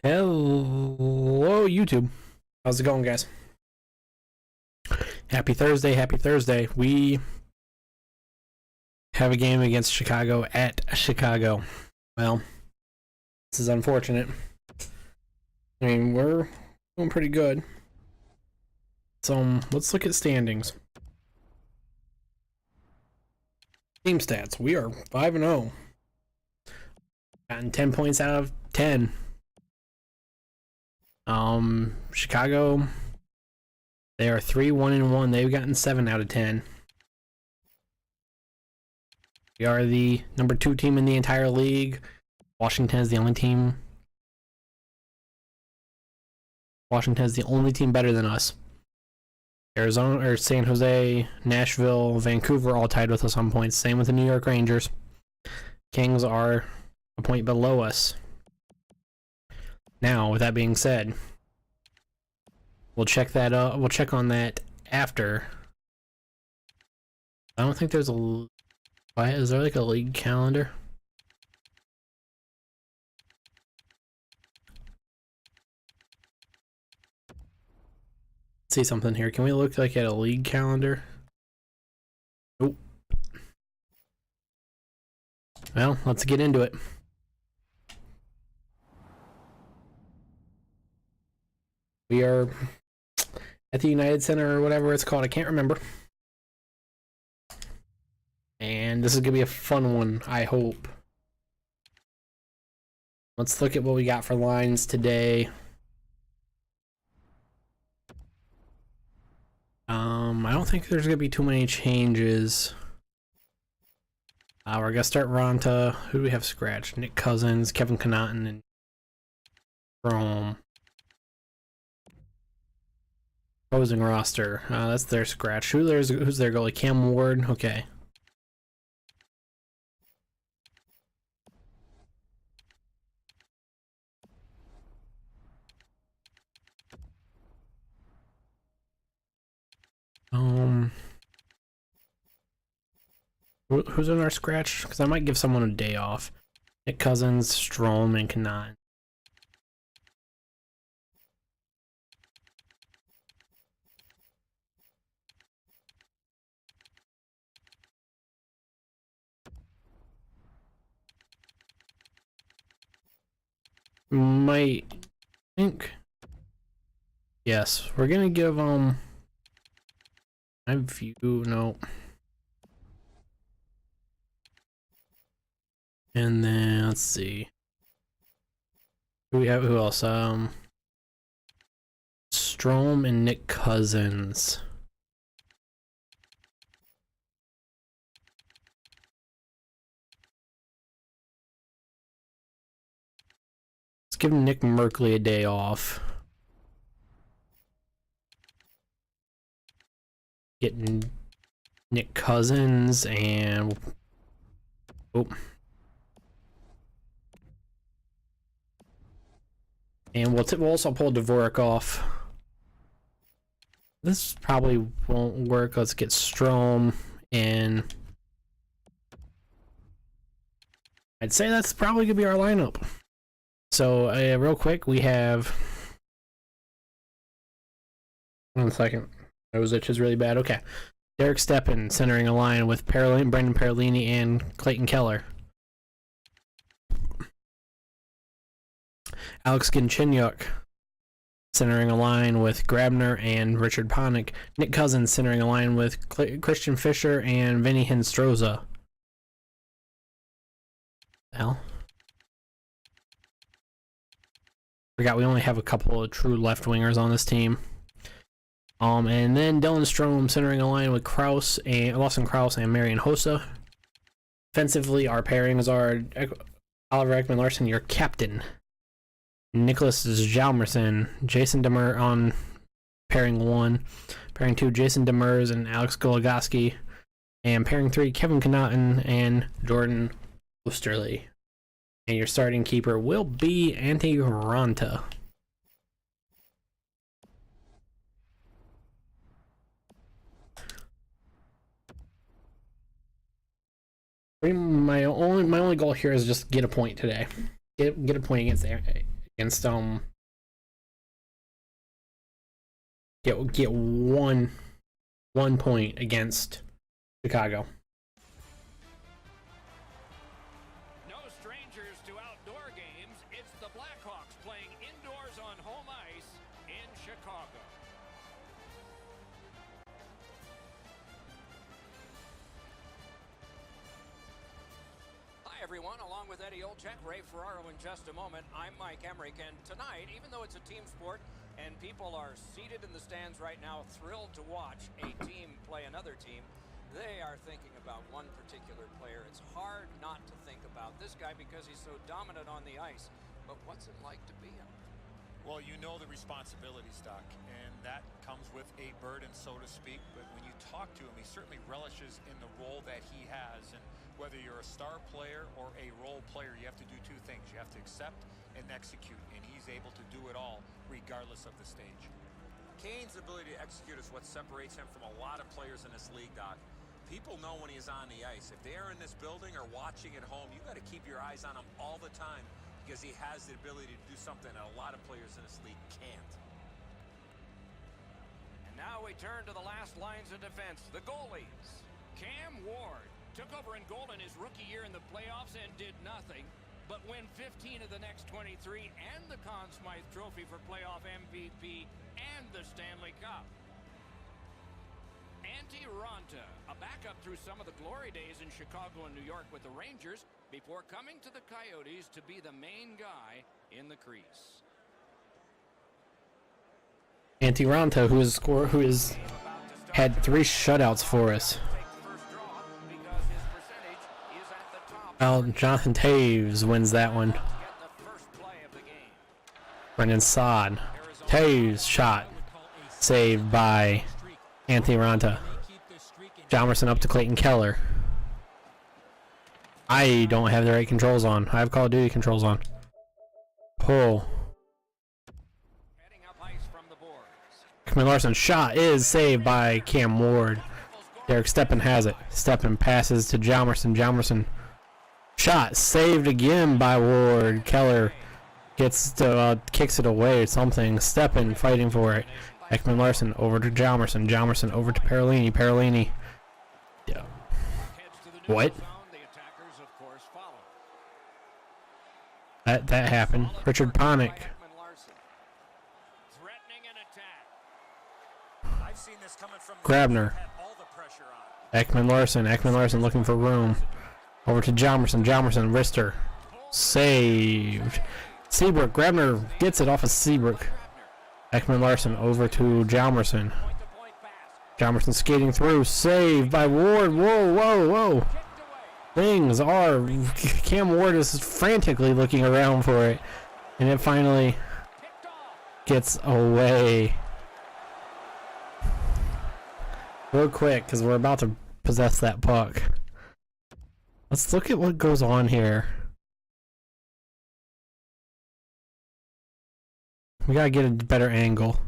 Hello, YouTube. How's it going, guys? Happy Thursday, happy Thursday. We have a game against Chicago at Chicago. Well, this is unfortunate. I mean, we're doing pretty good. So, let's look at standings. Team stats. We are 5-0. Gotten 10 points out of 10. Chicago, they are 3-1-1. They've gotten 7 out of 10. We are the number 2 team in the entire league. Washington is the only team. Washington is the only team better than us. Arizona or San Jose, Nashville, Vancouver all tied with us on points. Same with the New York Rangers. Kings are a point below us. Now, with that being said, we'll check that up. We'll check on that after. I don't think there's a. Why is there like a league calendar? Let's see something here. Can we look like at a league calendar? Nope. Well, let's get into it. We are at the United Center or whatever it's called. I can't remember. And this is going to be a fun one, I hope. Let's look at what we got for lines today. I don't think there's going to be too many changes. We're going to start Ronta. Who do we have scratched? Nick Cousins, Kevin Connaughton, and Rome. Opposing roster. That's their scratch. Who's their goalie? Cam Ward. Okay. Who's in our scratch? Because I might give someone a day off. Nick Cousins, Strome, and Connaughton. Might think. Yes, we're gonna give I view no. And then let's see. Who we have? Who else? Strome and Nick Cousins. Let's give Nick Merkley a day off. Getting Nick Cousins and and we'll also pull Dvorak off. This probably won't work. Let's get Strome and I'd say that's probably gonna be our lineup. So real quick, we have 1 second. My nose itch is really bad. Okay. Derek Stepan centering a line with Brendan Parolini and Clayton Keller. Alex Ginchenyuk centering a line with Grabner and Richard Panik. Nick Cousins centering a line with Christian Fischer and Vinny Hinstroza. Hell. Forgot we only have a couple of true left wingers on this team. And then Dylan Strome centering a line with Lawson Krause and Marian Hossa. Offensively, our pairings are Oliver Ekman-Larsson, your captain. Nicholas Hjalmarsson, Jason Demers on pairing 1. Pairing 2, Jason Demers and Alex Goligoski. And pairing 3, Kevin Connaughton and Jordan Osterley. And your starting keeper will be Antti Ranta. My only goal here is just get a point today. Get a point against against get one point against Chicago. No strangers to outdoor games. It's the Blackhawks playing indoors on home ice in Chicago. Hi everyone, along with Eddie Olczyk, Ray Ferraro in just a moment. I'm Mike Emmerich, and tonight, even though it's a team sport and people are seated in the stands right now thrilled to watch a team play another team, they are thinking about one particular player. It's hard not to think about this guy because he's so dominant on the ice. But what's it like to be him? Well, you know the responsibilities, Doc, and that comes with a burden, so to speak. But when you talk to him, he certainly relishes in the role that he has. And whether you're a star player or a role player, you have to do two things. You have to accept and execute, and he's able to do it all regardless of the stage. Kane's ability to execute is what separates him from a lot of players in this league, Doc. People know when he's on the ice. If they are in this building or watching at home, you got to keep your eyes on him all the time because he has the ability to do something that a lot of players in this league can't. And now we turn to the last lines of defense, the goalies. Cam Ward took over in goal in his rookie year in the playoffs and did nothing but win 15 of the next 23 and the Conn Smythe Trophy for playoff MVP and the Stanley Cup. Antti Raanta, a backup through some of the glory days in Chicago and New York with the Rangers before coming to the Coyotes to be the main guy in the crease. Antti Raanta, who has had 3 shutouts for us. Well, Jonathan Taves wins that one. Brendan Saad. Taves shot. Saved by Antti Raanta. Jalmerson up to Clayton Keller. I don't have the right controls on. I have Call of Duty controls on. Pull. Ekman Larsson shot is saved by Cam Ward. Derek Stepan has it. Stepan passes to Jalmerson. Jalmerson shot saved again by Ward. Keller gets to kicks it away or something. Stepan fighting for it. Ekman Larsson over to Jalmerson. Jalmerson over to Parolini. Parolini. Yeah. What? That happened. Richard Panik. Grabner. Ekman Larsson. Ekman Larsson looking for room. Over to Jalmerson. Jalmerson. Wrister. Saved. Seabrook. Grabner gets it off of Seabrook. Ekman Larsson over to Jalmerson. Jalmerson skating through. Saved by Ward. Whoa, whoa, whoa. Things are... Cam Ward is frantically looking around for it. And it finally gets away. Real quick, because we're about to possess that puck. Let's look at what goes on here. We gotta get a better angle.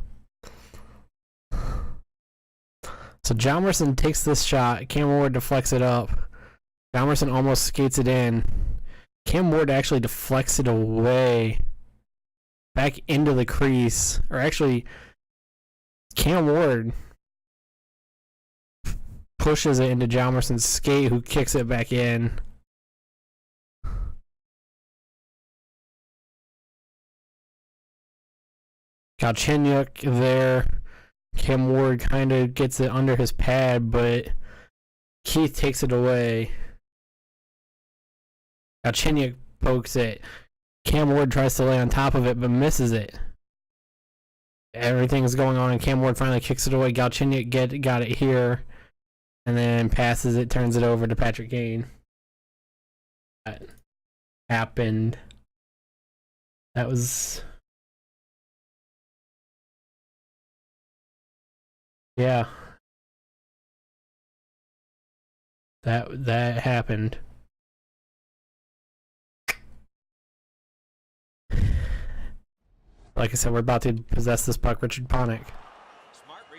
So Jalmerson takes this shot. Cam Ward deflects it up. Jalmerson almost skates it in. Cam Ward actually deflects it away. Back into the crease. Or actually, Cam Ward pushes it into Jalmerson's skate, who kicks it back in. Galchenyuk there. Cam Ward kind of gets it under his pad, but Keith takes it away. Galchenyuk pokes it. Cam Ward tries to lay on top of it, but misses it. Everything's going on, and Cam Ward finally kicks it away. Galchenyuk got it here, and then passes it, turns it over to Patrick Kane. That happened. That was... Yeah. That happened. Like I said, we're about to possess this puck. Richard Panik.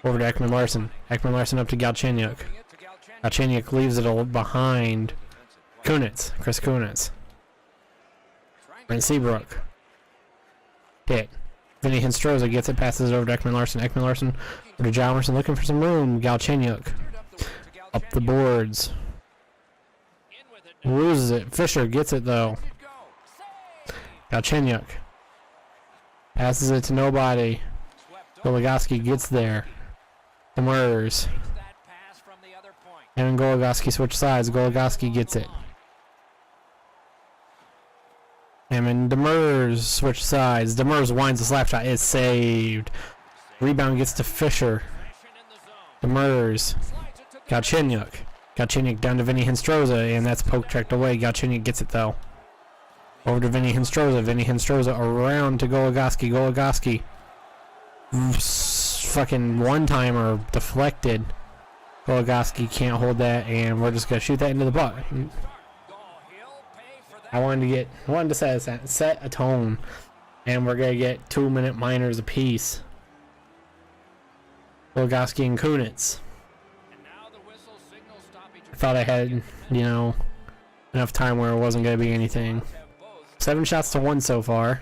Over to Ekman Larsson. Ekman Larsson up to Galchenyuk. Galchenyuk leaves it behind Kunitz. Chris Kunitz. Brent Seabrook. hit. Vinny Hinstroza gets it, passes it over to Ekman Larson. Ekman Larson over to Jalmerson looking for some room. Galchenyuk up the boards. Loses it. Fisher gets it though. Galchenyuk passes it to nobody. Goligoski gets there. Demers. And Goligoski switch sides. Goligoski gets it. And then Demers switch sides. Demers winds the slap shot. It's saved. Rebound gets to Fisher. Demers. Galchenyuk. Galchenyuk down to Vinny Hinstroza, and that's poke checked away. Galchenyuk gets it though. Over to Vinny Hinstroza. Vinny Hinstroza around to Goligoski. Goligoski. Fucking one-timer deflected. Goligoski can't hold that, and we're just gonna shoot that into the butt. I wanted to set a tone, and we're gonna get 2-minute minors apiece. Goligoski and Kunitz. I thought I had, enough time where it wasn't gonna be anything. 7 shots to 1 so far.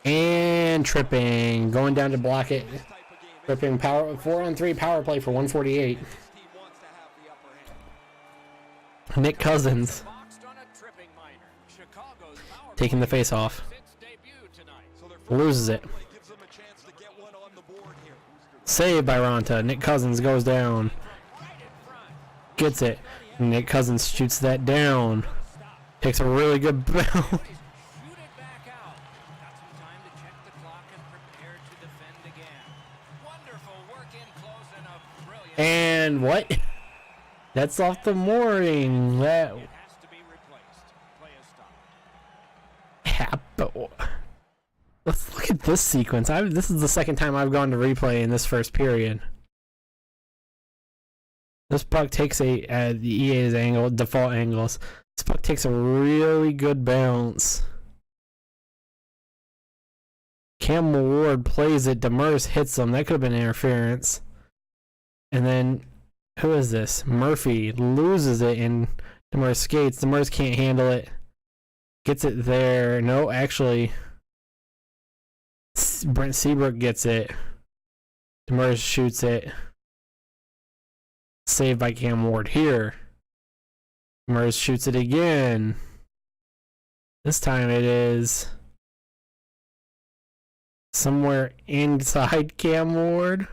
And tripping, going down to block it. Tripping, 4-on-3 power play for 148. Nick Cousins taking the face off. Loses it. Saved by Ronta. Nick Cousins goes down. Gets it. Nick Cousins shoots that down. Takes a really good bounce. And what? That's off the mooring. That let's look at this sequence. This is the second time I've gone to replay in this first period. This puck takes the EA's angle, default angles. This puck takes a really good bounce. Cam Ward plays it. Demers hits him. That could have been interference. And then, who is this? Murphy loses it and Demers skates. Demers can't handle it. Gets it there. No, actually, Brent Seabrook gets it. Demers shoots it. Saved by Cam Ward here. Demers shoots it again. This time it is somewhere inside Cam Ward.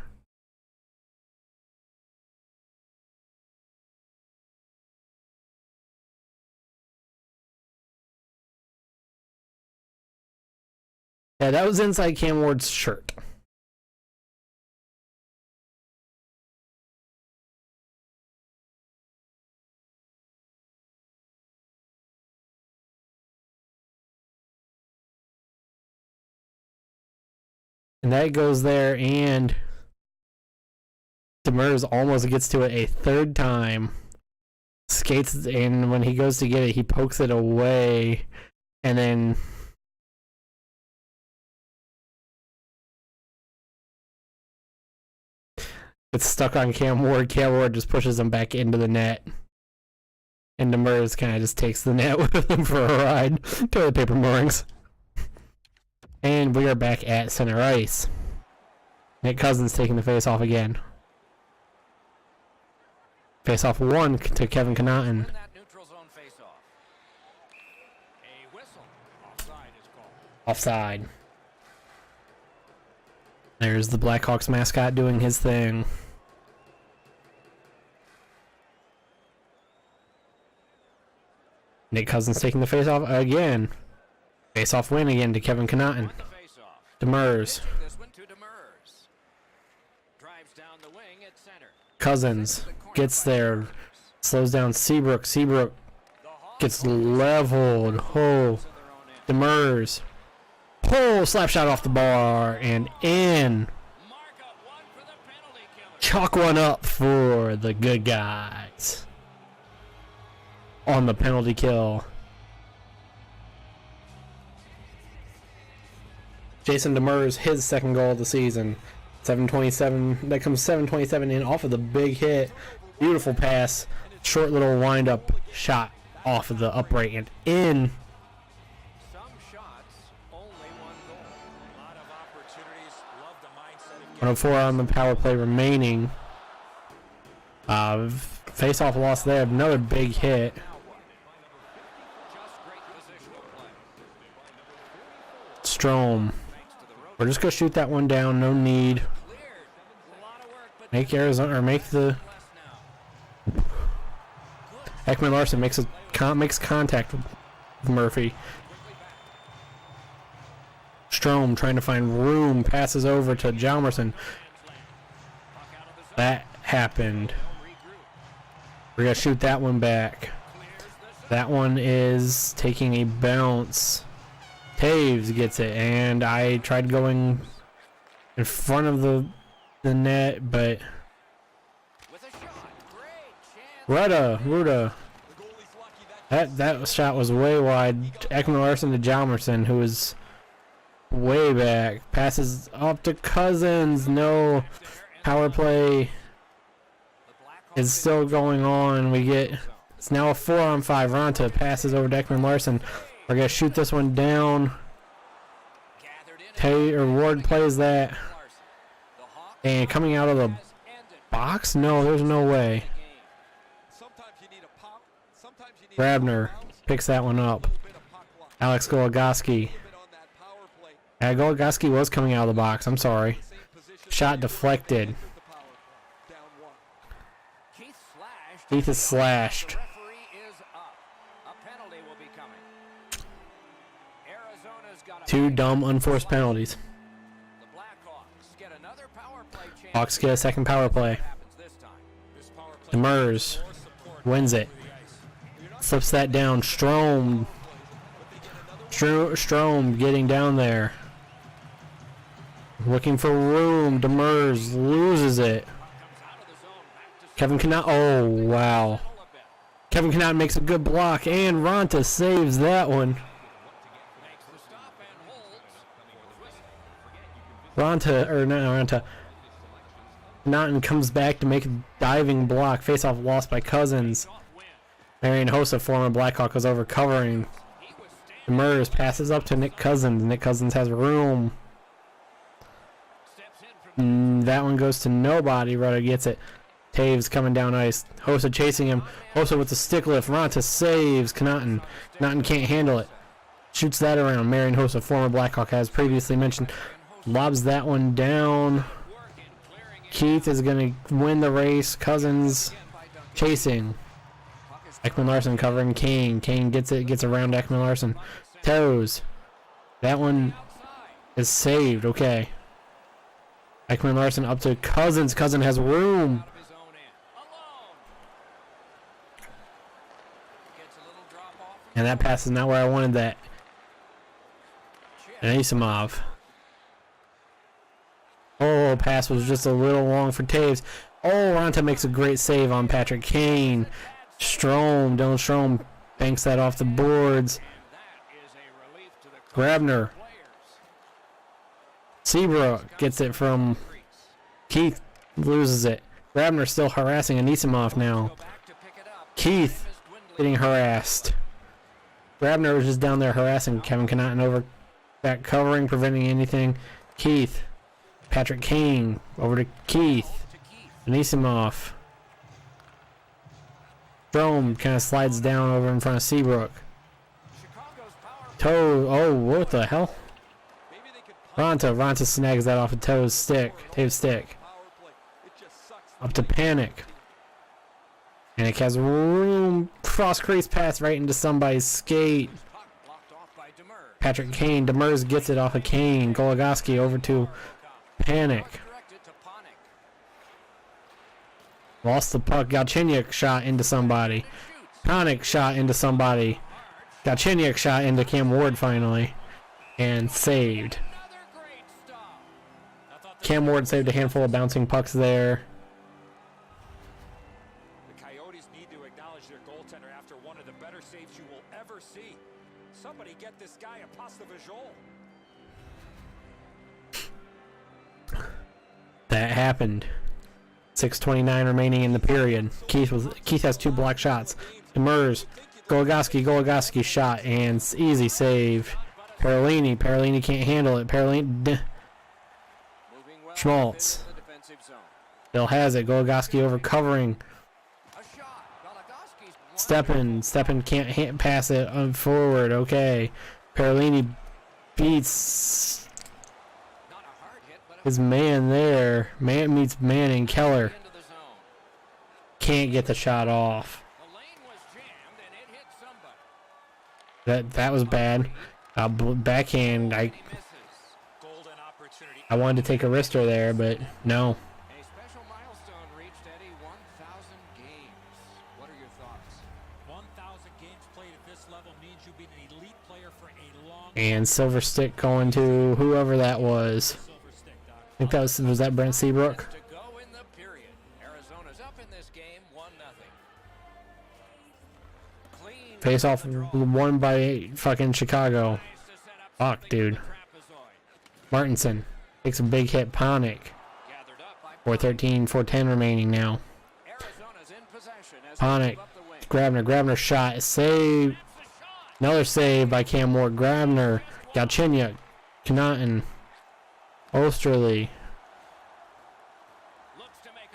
Yeah, that was inside Cam Ward's shirt. And that goes there, and Demers almost gets to it a third time. Skates, and when he goes to get it, he pokes it away, and then it's stuck on Cam Ward. Cam Ward just pushes him back into the net. And Demers kind of just takes the net with him for a ride. Toilet paper moorings. And we are back at center ice. Nick Cousins taking the face off again. Face off 1 to Kevin Connaughton. Offside. There's the Blackhawks mascot doing his thing. Nick Cousins taking the face off again. Face off win again to Kevin Connaughton. Demers. Cousins gets there. Slows down Seabrook. Seabrook gets leveled. Oh. Demers. Pull, slap shot off the bar and in. Chalk one up for the good guys on the penalty kill. Jason Demers, his second goal of the season. 7:27. That comes 7:27 in off of the big hit. Beautiful pass Short little wind-up shot off of the upright and in. Some shots, only one goal. A lot of opportunities. Love the mindset of 104 on the power play remaining. Face-off loss there. Another big hit. Just great positional play. Strom. We're just gonna shoot that one down. No need. Cleared. A lot of work, but Make Arizona or make the less now. Ekman Larson makes contact with Murphy. Strom trying to find room, passes over to Jalmerson. That happened. We're gonna shoot that one back. That one is taking a bounce. Taves gets it, and I tried going in front of the net, but With a shot. Great chance. Ruda. That shot was way wide. Ekman Larson to Jalmerson, who is way back. Passes up to Cousins. No. Power play is still going on. It's now a 4-on-5. Ronta passes over to Ekman Larson. We're gonna shoot this one down. Ward plays that. And coming out of the box? No, there's no way. Grabner picks that one up. Alex Goligoski. Goligoski was coming out of the box. I'm sorry. Shot deflected. Keith is slashed. Two dumb unforced penalties. Hawks get a second power play. Demers wins it. Flips that down. Strom getting down there. Looking for room. Demers loses it. Kevin Cannot. Oh, wow. Kevin Cannot makes a good block, and Ronta saves that one. Ronta. Naughton comes back to make a diving block. Face-off lost by Cousins. Marion Hossa, former Blackhawk, was over covering. Demers passes up to Nick Cousins. Nick Cousins has room. That one goes to nobody. Rudder gets it. Taves coming down ice. Hossa chasing him. Hossa with the stick lift. Ronta saves Connaughton. Connaughton can't handle it. Shoots that around. Marion Hossa, former Blackhawk, as previously mentioned, lobs that one down. Keith is going to win the race. Cousins chasing. Ekman Larson covering Kane. Kane gets around Ekman Larson. Toes. That one is saved. Okay. Ekman Larson up to Cousins. Cousins has room. And that pass is not where I wanted that. And Asimov. Oh, pass was just a little long for Taves. Oh, Ronta makes a great save on Patrick Kane. Dylan Strom banks that off the boards. Grabner. Seabrook gets it from Keith, loses it. Grabner still harassing Anisimov now. Keith getting harassed. Grabner was just down there harassing Kevin Connaughton over back covering, preventing anything. Keith. Patrick Kane over to Keith. Anisimov. Strom kind of slides down over in front of Seabrook. Oh, what the hell? Ronta snags that off of Taves' stick. Up to Panic. Panic has room. Cross crease pass right into somebody's skate. Patrick Kane. Demers gets it off of Kane. Goligoski over to Panic. Lost the puck. Galchenyuk shot into somebody. Panic shot into somebody. Galchenyuk shot into Cam Ward finally. And saved. Cam Ward saved a handful of bouncing pucks there. The Coyotes need to acknowledge their goaltender after one of the better saves you will ever see. Somebody get this guy a pasta visual. That happened. 6:29 remaining in the period. Keith has 2 block shots. Demers, Goligoski shot and easy save. Parolini can't handle it. Schmaltz still has it. Goligoski over covering. Steppen can't pass it forward. Okay, Parolini beats his man there. Man meets man in Keller. Can't get the shot off. That was bad. Backhand. I wanted to take a wrister there, but no. A special milestone reached, Eddie, 1,000 games. What are your thoughts? 1,000 games played at this level means you've been an elite player for a long time. And silver stick going to whoever that was. I think that was that Brent Seabrook? To go in the period. Arizona's up in this game, 1-0. Clean. Face off won by fucking Chicago. Fuck, dude. Martinson takes a big hit. Panic. 4:10 remaining now. Arizona's in possession as Panic. Grabner shot. Save. Another save by Cam Ward. Grabner. Galchenyuk. Connaughton. Osterley.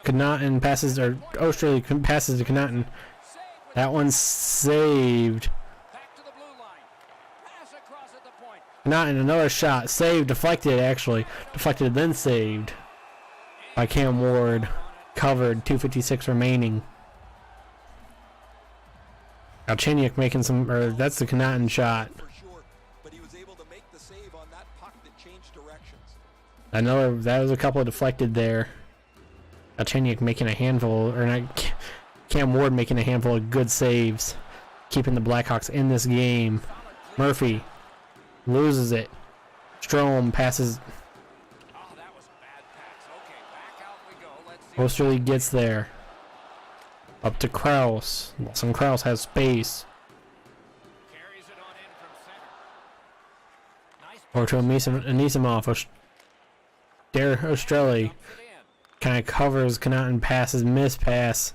Connaughton passes, or Osterley passes to Connaughton. That one's saved. back to the blue line. Pass across at the point. Connaughton, another shot. Saved, deflected actually. Deflected, then saved by Cam Ward. Covered, 2:56 remaining. Galchenyuk making some, or that's the Connaughton shot. For sure, but he was able to make the save on that puck that changed directions. That was a couple of deflected there. Galchenyuk making a handful, or not, Cam Ward making a handful of good saves, keeping the Blackhawks in this game. Murphy loses it. Strome passes. Oh, that was a bad pass. Okay, back out we go. Let's see. Osterley gets there. Up to Kraus. Lawson Kraus has space. Carries it on in from center. Nice Or to Anisimov. Ostrelli pumps it in. kind of covers Connaughton, passes, miss pass.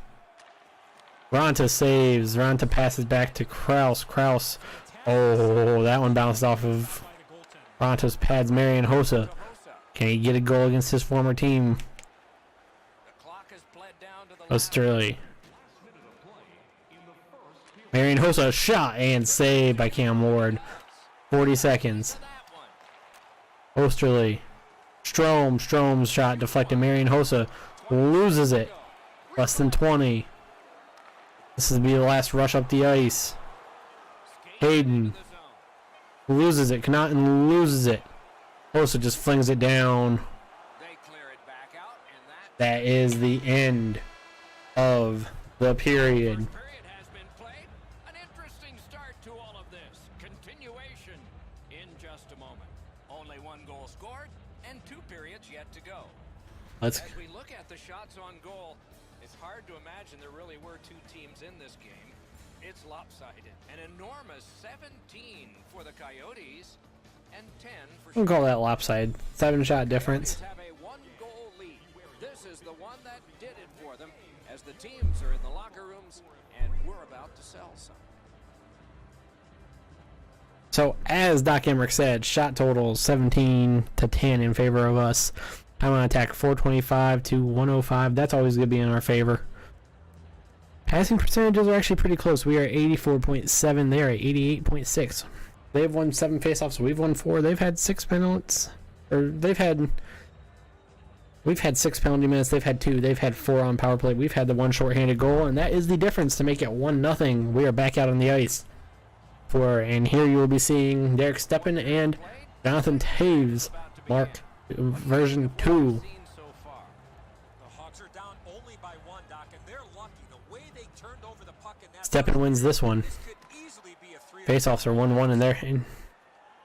Ronta saves. Ronta passes back to Kraus. Kraus. Oh, that one bounced off of Ronta's pads. Marian Hossa. Can he get a goal against his former team? The clock has bled down to the Osterley. Marian Hossa shot and saved by Cam Ward. 40 seconds. that one. Osterley. Strome's shot deflected. Marian Hossa loses it. Less than 20. This will be the last rush up the ice. Hayden loses it. Connaughton loses it. Hossa just flings it down. They clear it back out, and That is the end of the period. first period has been played. An interesting start to all of this. Continuation in just a moment. Only 1 goal scored and 2 periods yet to go. Let's As we look at the shots on goal, it's hard to imagine there really were 2 teams in this game. It's lopsided. An enormous 17 for the Coyotes and 10 for we'll call that lopside. 7-shot difference. Coyotes have a 1-goal lead. This is the one that did it for them as the teams are in the locker rooms and we're about to sell some. So as Doc Emmerich said, shot total 17-10 in favor of us. Time on attack 425 to 105. That's always going to be in our favor. Passing percentages are actually pretty close. We are 84.7. They are at 88.6. They've won 7 faceoffs. We've won 4. They've had 6 penalties. We've had 6 penalty minutes. They've had 2. They've had 4 on power play. We've had the 1 shorthanded goal, and that is the difference to make it 1-0. We are back out on the ice. And here you will be seeing Derek Steppen and Jonathan Taves mark version 2. So far. The Hawks are down only by 1, Doc, and they're lucky. The way they turned over the puck in that Steppen wins this one. this could easily be a 3. Faceoffs are 1-1 in there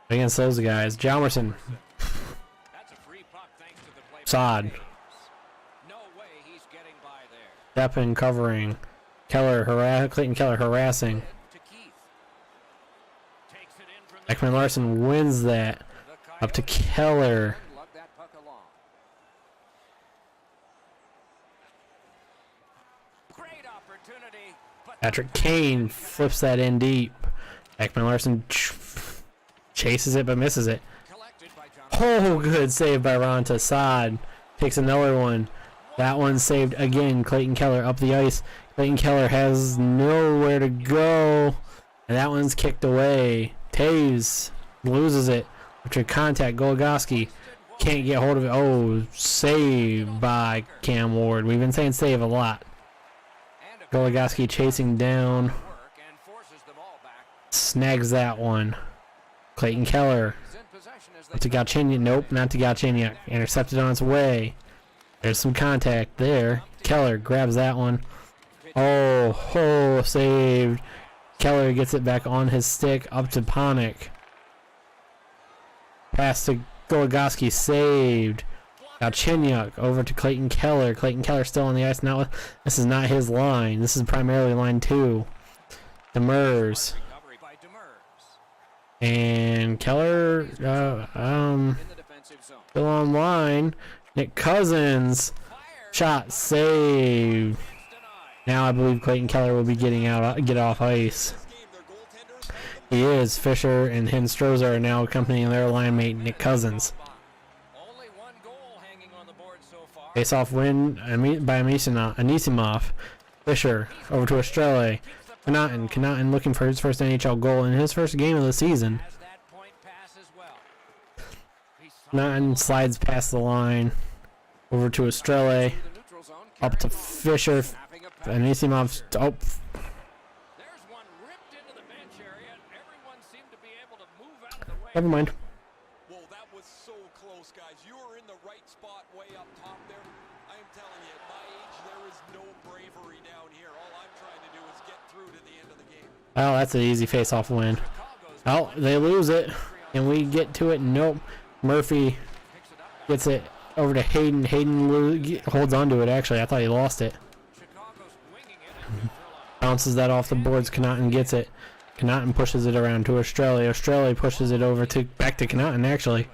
against those guys. Jalmerson, That's a free puck thanks to the play. Sod, No way he's getting by there. Steppen covering, Clayton Keller harassing. To Keith. Takes it in from the Ekman Larson wins that. The Up to Coyotes Keller. lug that puck along. Great opportunity, but Patrick Kane flips that in deep. Ekman Larson chases it but misses it. collected by John. Oh, good save by Ronta. Saad takes another one. That one's saved again. Clayton Keller up the ice. Clayton Keller has nowhere to go. And that one's kicked away. Taves loses it. After contact, Goligoski can't get hold of it. Oh, save by Cam Ward. We've been saying save a lot. And a Goligoski chasing down. work and forces the ball back. Snags that one. Clayton Keller. He's in possession as To Galchenyuk. Nope, not to Galchenyuk. Intercepted on its way. There's some contact there. Keller grabs that one. Oh, saved. Keller gets it back on his stick. Up to Panik. Pass to Goligoski. Saved. Galchenyuk over to Clayton Keller. Clayton Keller still on the ice. Now, this is not his line. This is primarily line 2. Demers. recovery by Demers. And Keller, In the defensive zone. still on line. Nick Cousins. Shot saved. Denied. Now I believe Clayton Keller will be get off ice. He is. Fisher and Hinstroza are now accompanying their line mate Nick Cousins. Only one goal hanging on the board so far. Face-off win by Anisimov. Fisher over to Estrella. Connaughton looking for his first NHL goal in his first game of the season. Has that point pass as well. Connaughton slides past the line. Over to Estrella. The neutral zone, Up to carrying Fisher. snapping a pass. Anisimov. Oh, There's one ripped into the bench area. Everyone seemed to be able to move out of the way. never mind. Whoa, that was so close, guys. You were in the right spot way up top there. I am telling you, at my age, there is no bravery down here. All I'm trying to do is get through to the end of the game. Oh, that's an easy face-off win. Chicago's Oh, they lose it. And we get to it. Nope. Murphy picks it up. gets it over to Hayden. Hayden holds on to it, actually. I thought he lost it. Chicago's winging it and drill out. Bounces that off the boards. Connaughton gets it. Connaughton pushes it around to Australia. Australia pushes it over to back to Connaughton, actually.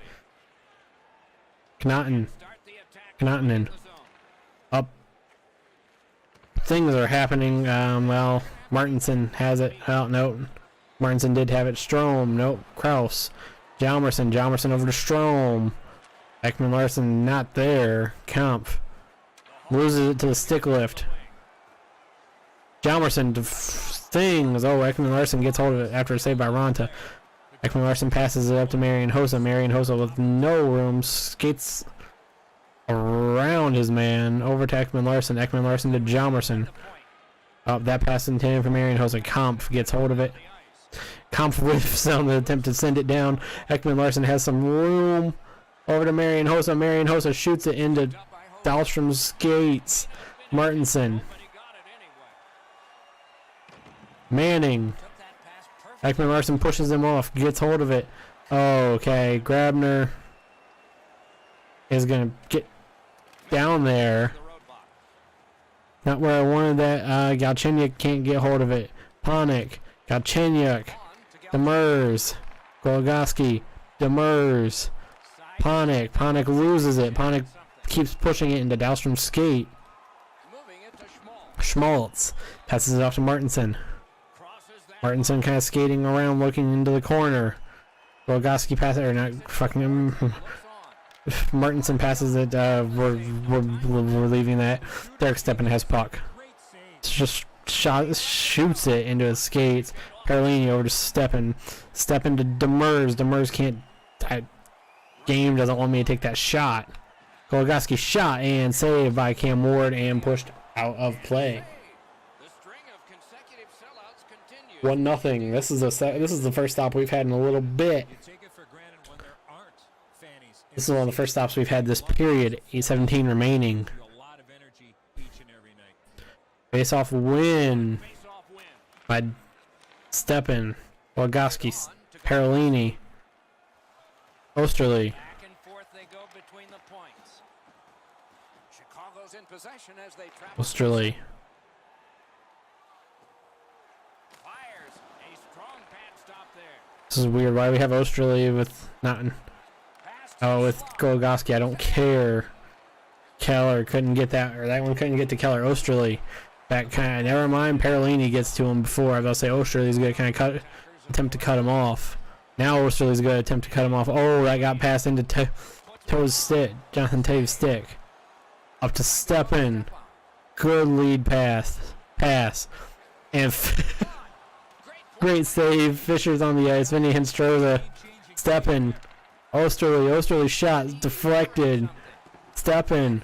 Connaughton. Start the attack. Connaughton in. The zone. Up. Things are happening. Well, Martinson has it. Oh, no. Martinson did have it. Strome. Nope. Kraus. Jalmerson. Jalmerson over to Strome. Ekman Larson not there. Kampf loses it to the stick lift. Jalmerson things. Oh, Ekman Larson gets hold of it after a save by Ronta. Ekman Larson passes it up to Marian Hossa. Marian Hossa with no room skates around his man over to Ekman Larson. Ekman Larson to Jalmerson. Oh, that pass intended for Marian Hossa. Kampf gets hold of it. Kampf whiffs on the attempt to send it down. Ekman Larson has some room. Over to Marian Hossa. Marian Hossa shoots it into Dahlstrom's skates. Martinson. But he got it anyway. Manning. Took that pass perfect. Ekman Larson pushes him off. Gets hold of it. Okay. Grabner is going to get down there. The roadblock. Not where I wanted that. Galchenyuk can't get hold of it. Panik. Galchenyuk. On to get Demers. Goligoski. Demers. Panik. Panik loses it. Panik keeps pushing it into Dahlstrom's skate. moving it to Schmaltz. Schmaltz passes it off to Martinson. Crosses that. Martinson kind of skating around looking into the corner. Goligoski passes or not fucking Looks on. Martinson passes it. We're leaving that. Derek Stepan has puck. Just shoots it into his skates. Perlini over to Stepan. Stepan to Demers. Demers can't. Game doesn't want me to take that shot. Goligoski shot and saved by Cam Ward and pushed out of play. The string of consecutive sellouts continues. 1-0. This is the first stop we've had in a little bit. You take it for granted when there aren't fannies. This is one of the first stops we've had this period. 8:17 remaining. A lot of energy each and every night. Face-off win Face-off win. by Stepan, Goligoski, Perlini, Osterley. Back and forth they go between the points. Chicago's in possession as they travel. Osterley. Fires a strong pad stop there. This is weird. Why we have Osterley with not? Pass to Oh, with Goligoski. I don't care. Keller couldn't get that, or that one couldn't get to Keller. Osterley Back kind of, never mind. Parolini gets to him before. I was about to say Osterley's going to kind of attempt to cut him off. Now Osterley's going to attempt to cut him off. Oh, that got passed into Toews' stick. Jonathan Toews' stick. Up to Stepan. Good lead pass. And great save. Fisher's on the ice. Vinny Hinstroza. Stepan. Osterley shot. Deflected. Stepan.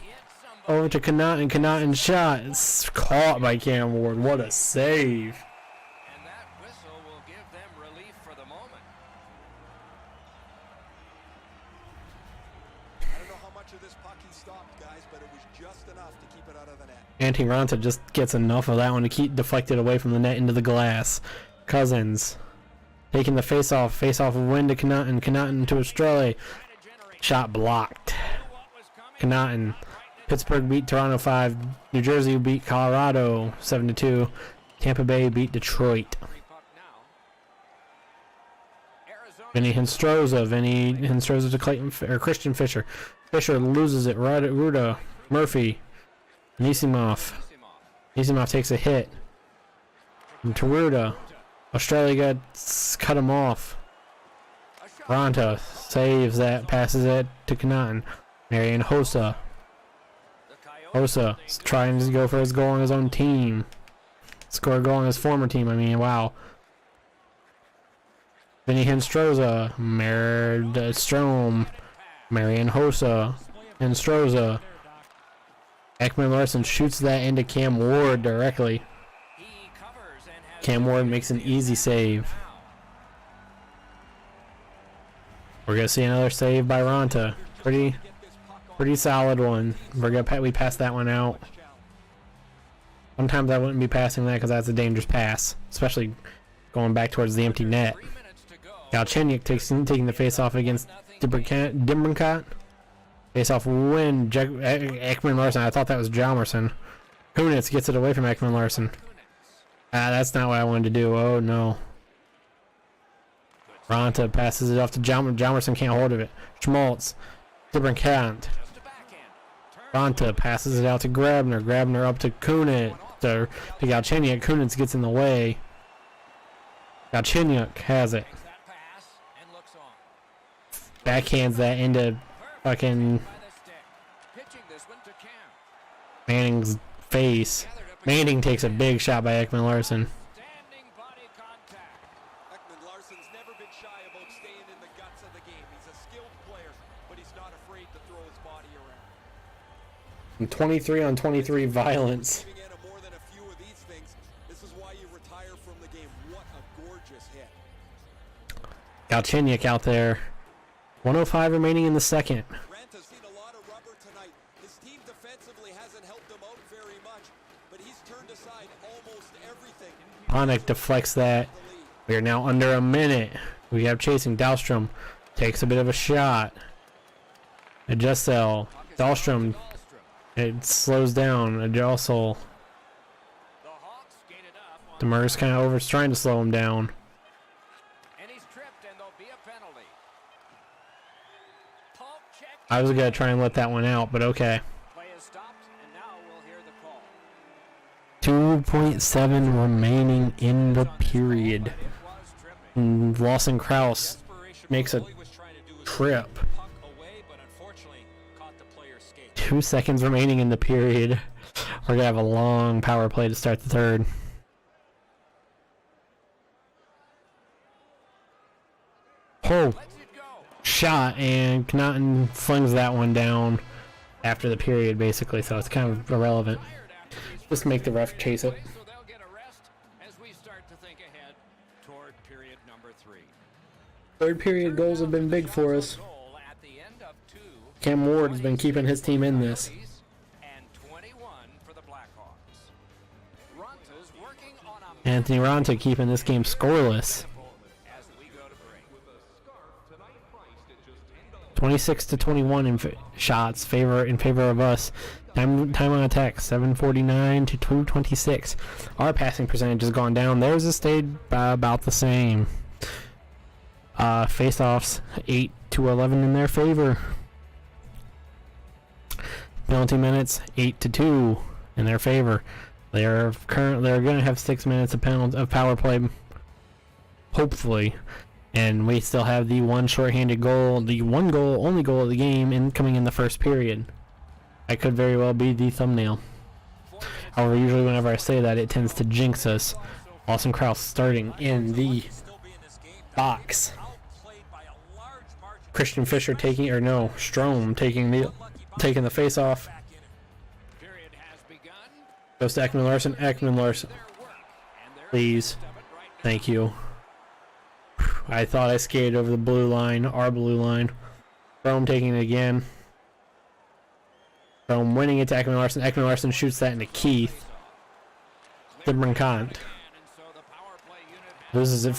Over to Connaughton. Connaughton shot. It's caught by Cam Ward. What a save. And that whistle will give them relief for the moment. I don't know how much of this puck he stopped, guys, but it was just enough to keep it out of the net. Antti Raanta just gets enough of that one to keep deflected away from the net into the glass. Cousins taking the face-off win to Connaughton to Australia. Shot blocked. Connaughton. Pittsburgh beat Toronto 5. New Jersey beat Colorado 7-2. Tampa Bay beat Detroit. Vinny Hinstroza to Clayton or Christian Fisher. Fisher loses it. Ruda. Murphy. Nisimov takes a hit. And to Ruda. Australia cut him off. Raanta saves that, passes it to Connaughton. Marian Hossa trying to go for his goal on his own team. Score a goal on his former team, I mean, wow. Vinny Hinstroza, Strome, Marian Hossa, Hinstroza. Ekman Larson shoots that into Cam Ward directly. Cam Ward makes an easy save. We're going to see another save by Raanta. Pretty solid one. We passed that one out. Sometimes I wouldn't be passing that because that's a dangerous pass, especially going back towards the empty net. Galchenyuk taking the face-off against Dimbrincott. Face-off win. Ekman Larson. I thought that was Hjalmarsson. Kunitz gets it away from Ekman Larson. That's not what I wanted to do. Oh no. Raanta passes it off to Hjalmarsson. Can't hold of it. Schmaltz. Dimbrincott. Raanta passes it out to Grabner. Grabner up to Kunitz. To Galchenyuk. Kunitz gets in the way. Galchenyuk has it. Backhands that into fucking Manning's face. Manning takes a big shot by Ekman Larson. Ekman Larson's never been shy about staying in the guts of the game. He's a skilled player, but he's not afraid to throw his body around. And 23 on 23 violence. Giving in more than a few of these things. This is why you retire from the game. What a gorgeous hit. Galchenyuk out there. 105 remaining in the second. Ranta's seen a lot of rubber tonight. His team defensively hasn't helped him out very much, but he's turned aside almost everything. Panik deflects that. We are now under a minute. We have chasing. Dahlstrom takes a bit of a shot. Adjustel. Dahlstrom. It slows down. Adjustel. Demers kind of trying to slow him down. I was going to try and let that one out, but okay. 2.7 remaining in the period. And Lawson Krause makes a trip. 2 seconds remaining in the period. We're going to have a long power play to start the third. Oh! Shot, and Connaughton flings that one down after the period, basically, so it's kind of irrelevant. Just make the ref chase it. So they'll get a rest as we start to think ahead toward period number 3. Third period goals have been big for us. Cam Ward has been keeping his team in this. And 21 for the Blackhawks. Ranta's working on a Anthony Raanta keeping this game scoreless. as we go to break. 26-21 in shots in favor of us. Time on attack 749 to 226. Our passing percentage has gone down. Theirs has stayed about the same. Face-offs 8-11 in their favor. Penalty minutes 8-2 in their favor. They're going to have 6 minutes of power play, hopefully, and we still have the one shorthanded goal, the only goal of the game, coming in the first period. That could very well be the thumbnail. However, usually whenever I say that, it tends to jinx us. Lawson Krause starting in the box. Christian Fischer Strome taking the face off. Goes to Ekman Larson. Please. Thank you. I thought I skated over the blue line, our blue line. Strome taking it again. Strome winning it to Ekman Larson. Ekman Larson shoots that into Keith. Brinkant. Loses it.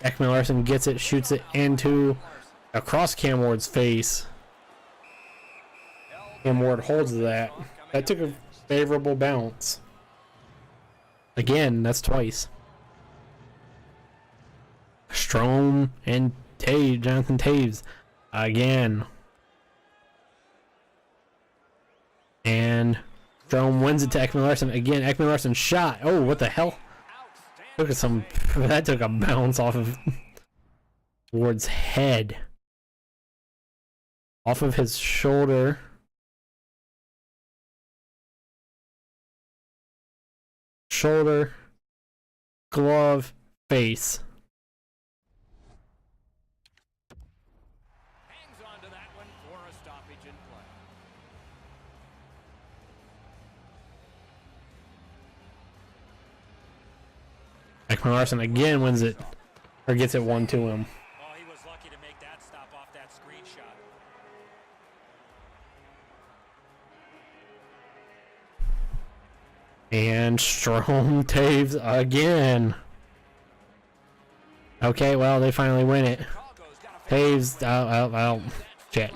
Ekman Larson gets it, shoots it across Cam Ward's face. Cam Ward holds that. That took a favorable bounce. Again, that's twice. Strome and Jonathan Taves again. And Strome wins it to Ekman Larson again. Ekman Larson shot. Oh, what the hell? That took a bounce off of Ward's head. Off of his shoulder. Shoulder, glove, face. Hangs on to that one for a stoppage in play. Ekman Larson again wins it, or gets it one to him. Oh, he was lucky to make that stop off that screenshot. And Strome Taves again. Okay, well, they finally win it. Taves, shit.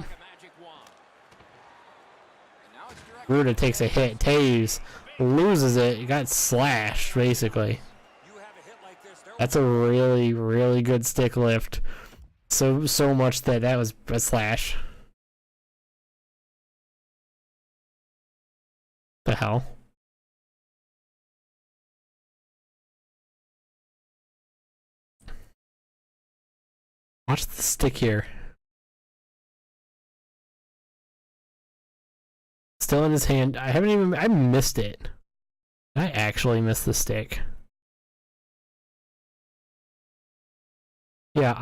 Ruda takes a hit. Taves loses it. He got slashed, basically. That's a really, really good stick lift. So much that was a slash. The hell? Watch the stick here. Still in his hand. I missed it. I actually missed the stick. Yeah,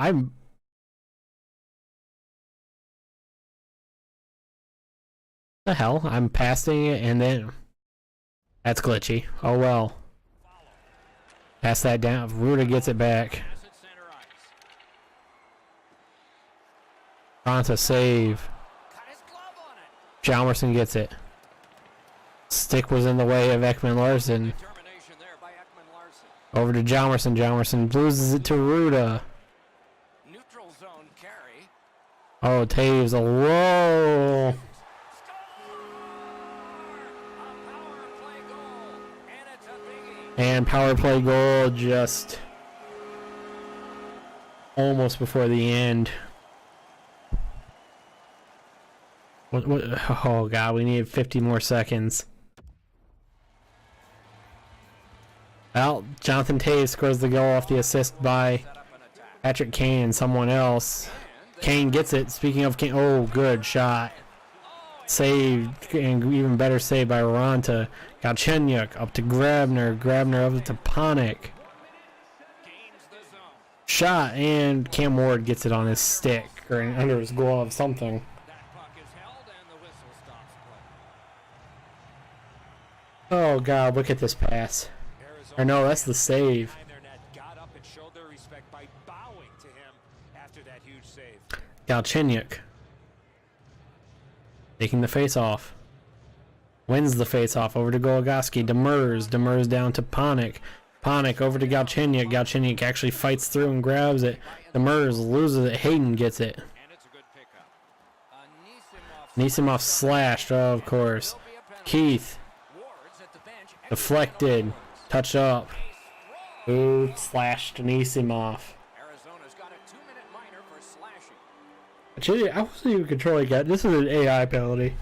the hell? I'm passing it and then that's glitchy. Oh well. Pass that down. Ruda gets it back. Ronta save. Hjalmarsson gets it. Stick was in the way of Ekman Larson. Over to Hjalmarsson. Hjalmarsson loses it to Ruda. Oh, Taves. Whoa. And power play goal just almost before the end. What, oh god, we need 50 more seconds. Well, Jonathan Taves scores the goal off the assist by Patrick Kane and someone else. Kane gets it. Speaking of Kane, oh, good shot. Saved, and even better save by Ronta. Galchenyuk up to Grabner. Grabner up to Panik. Shot, and Cam Ward gets it on his stick, or under his glove, something. Oh god, look at this pass. Or no, that's the save. Galchenyuk taking the face off. Wins the face off over to Goligoski. Demers down to Panik. Panik over to Galchenyuk. Galchenyuk actually fights through and grabs it. Demers loses it. Hayden gets it. Nisimov slashed, oh, of course. Keith. Deflected. Touch up. Ooh, slashed Nisimov. Actually, I wasn't even controlling that. This is an AI penalty.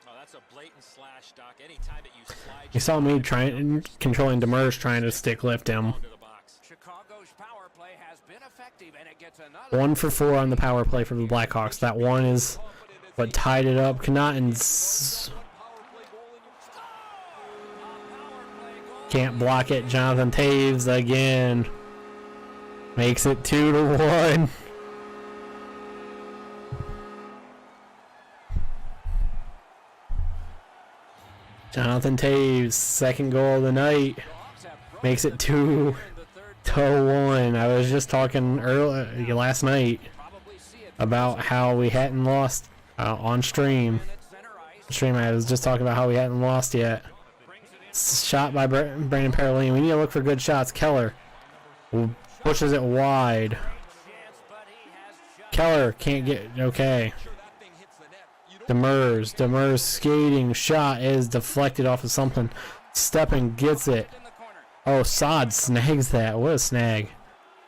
Oh, that's a blatant slash, Doc. Anytime that you slide You saw me trying controlling Demers trying to stick lift him. to the box. Chicago's power play has been effective, and it gets another 1 for 4 on the power play for the Blackhawks. That one is what tied it up. Connaughton's can't block it. Jonathan Taves again makes it 2-1. Jonathan Taves, second goal of the night, makes it 2-1. I was just talking last night about how we hadn't lost on stream. I was just talking about how we hadn't lost yet. Shot by Brandon Parolin. We need to look for good shots. Keller pushes it wide. Keller can't get okay. Demers skating shot is deflected off of something. Steppen gets it. Oh, Sod snags that. What a snag.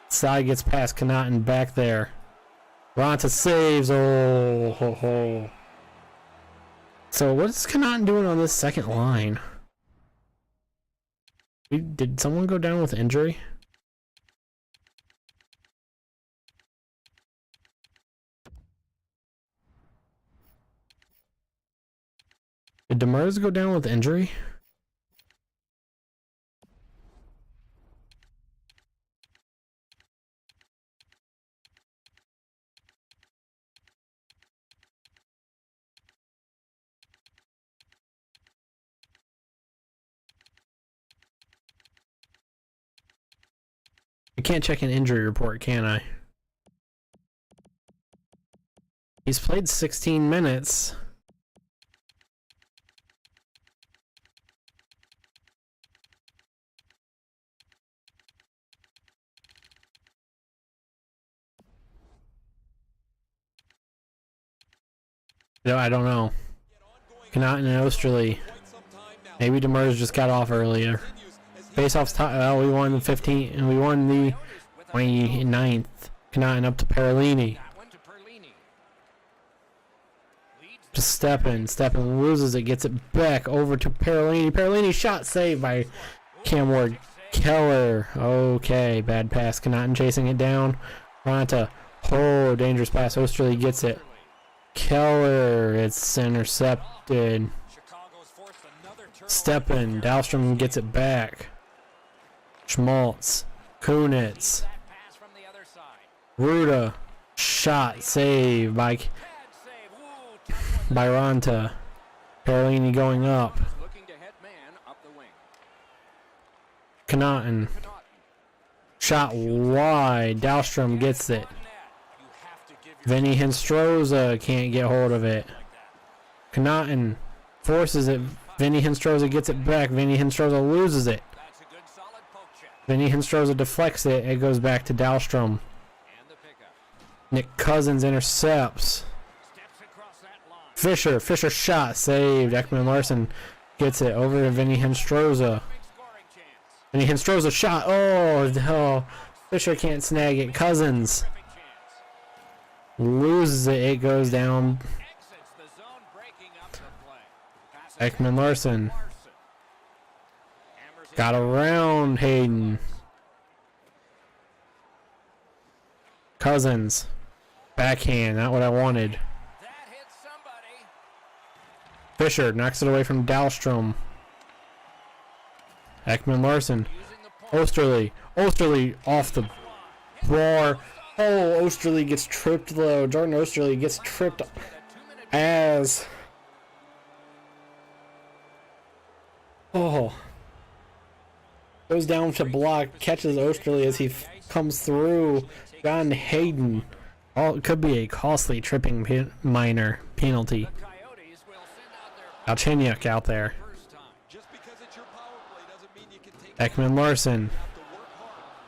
Sod gets past Connaughton back there. Ronta saves. Oh, ho, ho. So what is Connaughton doing on this second line? Did someone go down with injury? Did Demers go down with injury? I can't check an injury report, can I? He's played 16 minutes. No, I don't know. Connaughton and Osterley. Maybe Demers just got off earlier. Face-offs, we won the 15th, and we won the 29th. Connaughton up to Parolini. Just Steppen loses it, gets it back over to Parolini. Parolini shot saved by Cam Ward. Keller. Okay, bad pass. Connaughton chasing it down. Ronta. Oh, dangerous pass. Osterley gets it. Keller, it's intercepted. Steppen, Dahlstrom gets it back. Schmaltz, Kunitz, Ruda, shot, save by Ronta. Parolini going up. Connaughton, shot wide. Dahlstrom gets it. Vinny Hinstroza can't get hold of it. Connaughton forces it. Vinny Hinstroza gets it back. Vinny Hinstroza loses it. Vinny Hinstroza deflects it. It goes back to Dahlstrom. Nick Cousins intercepts. Fisher shot saved. Ekman Larson gets it over to Vinny Hinstroza. Vinny Hinstroza shot. Oh, no. Fisher can't snag it. Cousins loses it. It goes down. Ekman Larson got around Hayden. Cousins backhand, not what I wanted. Fisher knocks it away from Dahlstrom. Ekman Larson. Osterley off the bar. Oh, Osterley gets tripped though. Jordan Osterley gets tripped as... Oh. Goes down to block, catches Osterley as he comes through. John Hayden. Oh, it could be a costly tripping minor penalty. Galchenyuk out there. Ekman Larson.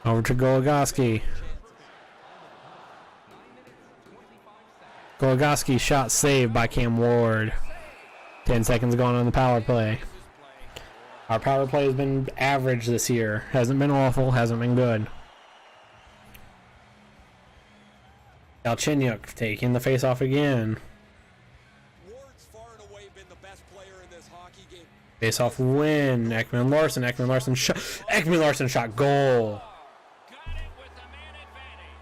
Over to Goligoski. Goligoski shot saved by Cam Ward. 10 seconds gone on the power play. Our power play has been average this year. Hasn't been awful, hasn't been good. Galchenyuk taking the face-off again. Ward's far and away been the best player in this hockey game. Face-off win. Ekman Larson. Ekman Larson shot. Ekman Larson shot. Goal.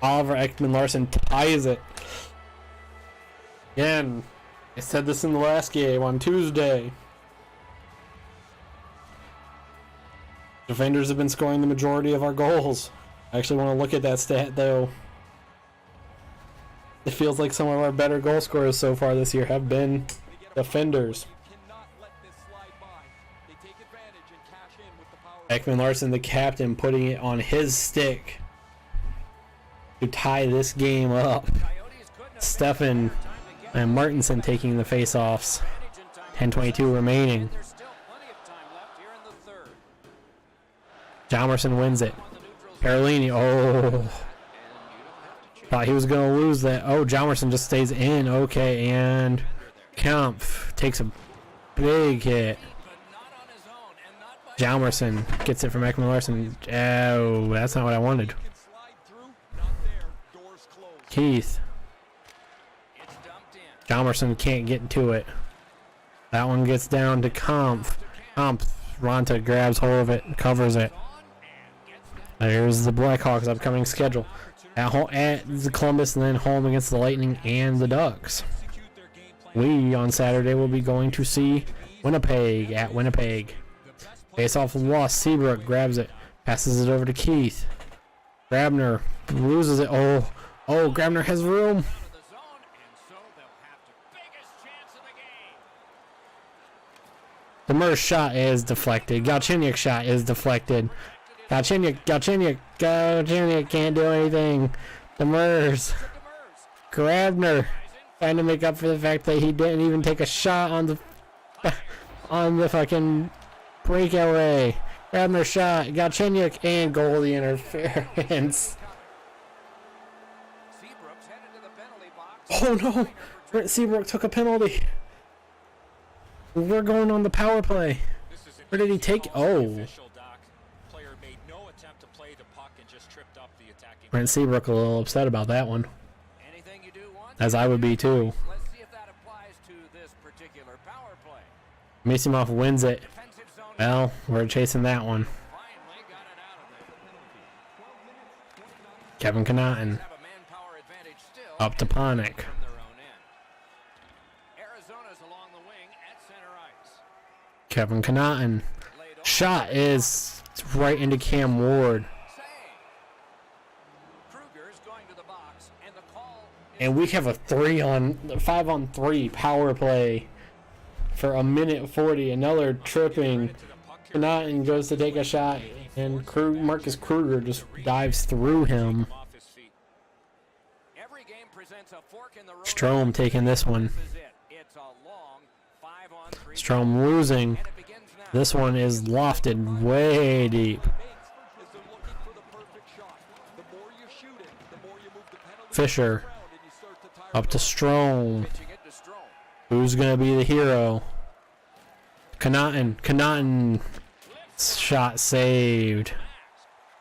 Oliver Ekman Larson ties it. Again, I said this in the last game on Tuesday. Defenders have been scoring the majority of our goals. I actually want to look at that stat though. It feels like some of our better goal scorers so far this year have been defenders. Ekman Larson, the captain, putting it on his stick to tie this game up. Stefan and Martinson taking the face-offs. 10:22 remaining. Jalmerson wins it. Parolini, oh. Thought he was going to lose that. Oh, Jalmerson just stays in. Okay, and Kampf takes a big hit. Jalmerson gets it from Ekman Larson. Oh, that's not what I wanted. Keith. Jalmerson can't get to it. That one gets down to Kampf. Kampf. Ronta grabs hold of it and covers it. There's the Blackhawks' upcoming schedule. At home at the Columbus and then home against the Lightning and the Ducks. We, on Saturday, will be going to see Winnipeg at Winnipeg. Face-off loss. Seabrook grabs it. Passes it over to Keith. Grabner loses it. Oh, Grabner has room. Demers shot is deflected. Galchenyuk shot is deflected. Galchenyuk can't do anything. Demers. Grabner trying to make up for the fact that he didn't even take a shot on the fucking breakaway. Grabner shot. Galchenyuk and goalie interference. Oh no! Brent Seabrook took a penalty. We're going on the power play. Where did he take? Oh. Brent Seabrook a little upset about that one. As I would be too. Misimov wins it. Well, we're chasing that one. Kevin Connaughton. Up to Panik. Kevin Connaughton. Shot is right into Cam Ward. And we have a 5-on-3 power play for 1:40. Another tripping. Connaughton goes to take a shot, and Marcus Kruger just dives through him. Strome taking this one. Strome losing. This one is lofted way deep. Fisher. Up to Strome. Who's going to be the hero? Connaughton. Shot saved.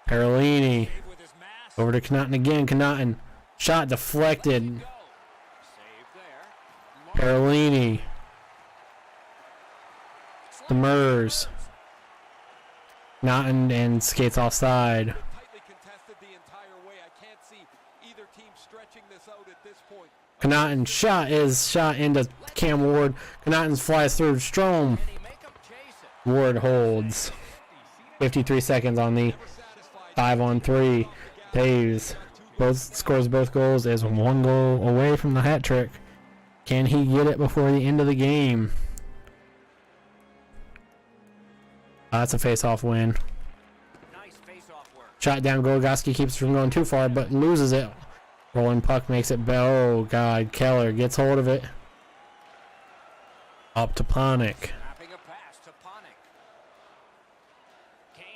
Parolini. Over to Connaughton again. Connaughton. Shot deflected. Parolini. Demers. Connaughton and skates offside. Connaughton shot into Cam Ward. Connaughton flies through Strome. Ward holds. 53 seconds on the 5-on-3. Taves scores both goals, is one goal away from the hat trick. Can he get it before the end of the game? That's a face-off win. Shot down. Goligoski keeps from going too far, but loses it. Rolling puck makes it. Oh God! Keller gets hold of it. Up to Panik.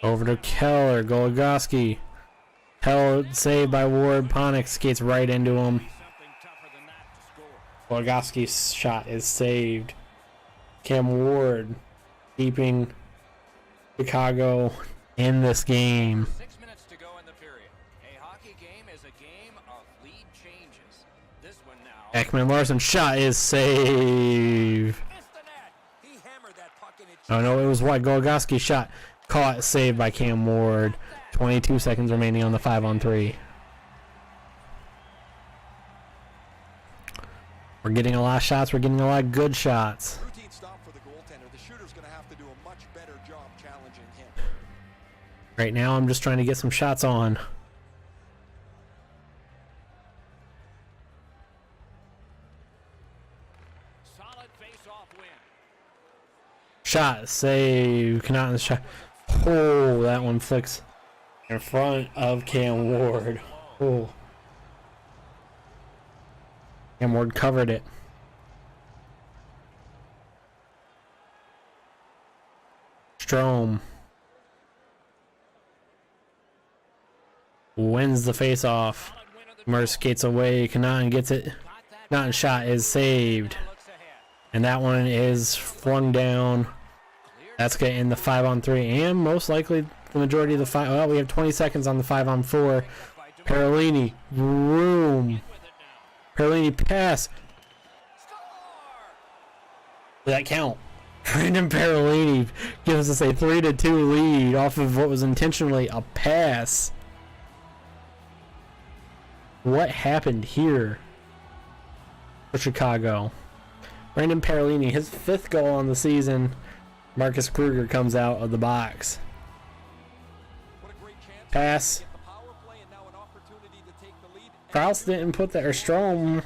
Over to Keller. Goligoski. Held, saved by Ward. Panik skates right into him. Goligoski's shot is saved. Cam Ward keeping Chicago in this game. 6 minutes to go in the period. A hockey game is a game of lead changes. This one now. Ekman Larson shot is saved. He hammered that puck and it Oh no, it was what? Goligoski's shot. Caught, saved by Cam Ward. 22 seconds remaining on the 5-on-3. We're getting a lot of shots. We're getting a lot of good shots. Routine stop for the goaltender. The shooter's going to have to do a much better job challenging him. Right now, I'm just trying to get some shots on. Solid face-off win. Shot, save. Connaughton's shot. Oh, that one flicks in front of Cam Ward. Oh. Cam Ward covered it. Strome wins the face-off. Merce skates away. Connaughton gets it. Connaughton's shot is saved. And that one is flung down. That's going to end the 5-on-3 and most likely the majority of the 5. Well, we have 20 seconds on the 5-on-4. Parolini, room. Parolini pass. Did that count? Brandon Parolini gives us a 3-2 lead off of what was intentionally a pass. What happened here for Chicago? Brandon Parolini, his 5th goal on the season. Marcus Kruger comes out of the box. Pass. Kraus didn't put that, or Strome.